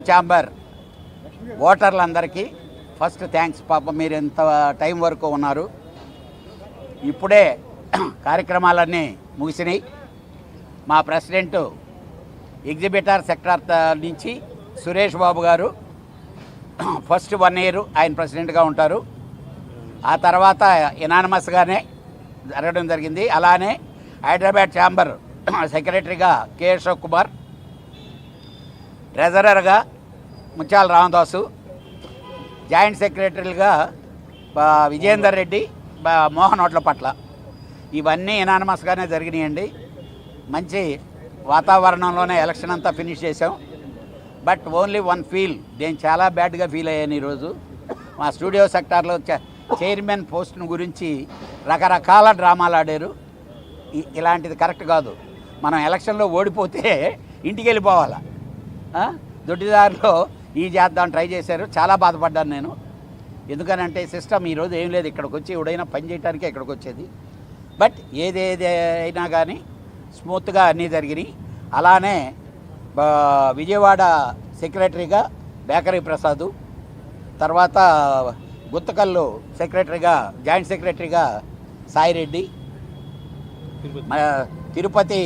Chamber ఓటర్లందరికీ first thanks. పాపం మీరు ఎంత టైం వరకు ఉన్నారు. ఇప్పుడే కార్యక్రమాలన్నీ ముగిసినాయి. మా ప్రెసిడెంట్ ఎగ్జిబిటర్ సెక్టార్ నుంచి సురేష్ బాబు గారు ఫస్ట్ 1 ఇయర్ ఆయన ప్రెసిడెంట్గా ఉంటారు. ఆ తర్వాత ఎనానమస్గానే జరగడం జరిగింది. అలానే హైదరాబాద్ ఛాంబర్ సెక్రటరీగా కె అశోక్ కుమార్, ట్రెజరర్గా ముత్యాల రామదాసు, జాయింట్ సెక్రటరీలుగా విజయేందర్ రెడ్డి, మోహన్ ఒట్లపట్ల, ఇవన్నీ ఎనానమస్గానే జరిగినాయండి. మంచి వాతావరణంలోనే ఎలక్షన్ అంతా ఫినిష్ చేసాం. బట్ ఓన్లీ వన్ ఫీల్, నేను చాలా బ్యాడ్గా ఫీల్ అయ్యాను ఈరోజు. మా స్టూడియో సెక్టార్లో చైర్మన్ పోస్ట్ను గురించి రకరకాల డ్రామాలు ఆడారు. ఇలాంటిది కరెక్ట్ కాదు. మనం ఎలక్షన్లో ఓడిపోతే ఇంటికి వెళ్ళిపోవాలా? దొడ్డిదారిలో ఈ చేద్దాం ట్రై చేశారు. చాలా బాధపడ్డాను నేను. ఎందుకనంటే సిస్టమ్ ఈరోజు ఏం లేదు. ఇక్కడికి వచ్చి ఎవడైనా పని చేయడానికే ఇక్కడికి వచ్చేది. బట్ ఏదేది అయినా కానీ స్మూత్గా అన్నీ జరిగినాయి. అలానే విజయవాడ సెక్రటరీగా బేకరీ ప్రసాదు, తర్వాత గుత్తకల్లు సెక్రటరీగా జాయింట్ సెక్రటరీగా సాయిరెడ్డి, తిరుపతి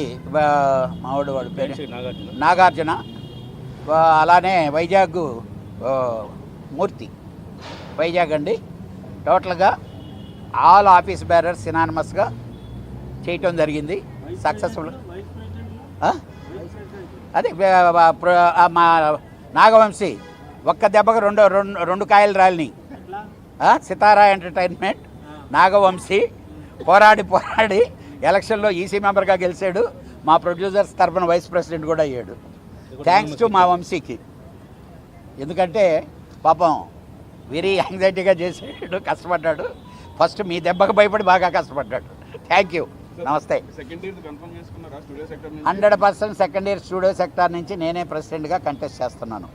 మావాడు వాడు పేరు నాగార్జున, అలానే వైజాగ్ మూర్తి, వైజాగ్ అండి. టోటల్గా ఆల్ ఆఫీస్ బేరర్స్ సినానిమస్గా చేయటం జరిగింది. సక్సెస్ఫుల్. అదే మా నాగవంశీ ఒక్క దెబ్బకు రెండు కాయలు రాలిని. సితారా ఎంటర్టైన్మెంట్ నాగవంశీ పోరాడి ఎలక్షన్లో ఈసీ మెంబర్గా గెలిచాడు. మా ప్రొడ్యూసర్స్ తరఫున వైస్ ప్రెసిడెంట్ కూడా అయ్యాడు. థ్యాంక్స్ టు మా వంశీకి. ఎందుకంటే పాపం వెరీ యాంగ్జైటీగా చేసాడు, కష్టపడ్డాడు. ఫస్ట్ మీ దెబ్బకు భయపడి బాగా కష్టపడ్డాడు. Thank you. నమస్తే. 100% సెకండ్ ఇయర్ స్టూడియో సెక్టార్ నుంచి నేనే ప్రెసిడెంట్గా కంటెస్ట్ చేస్తున్నాను.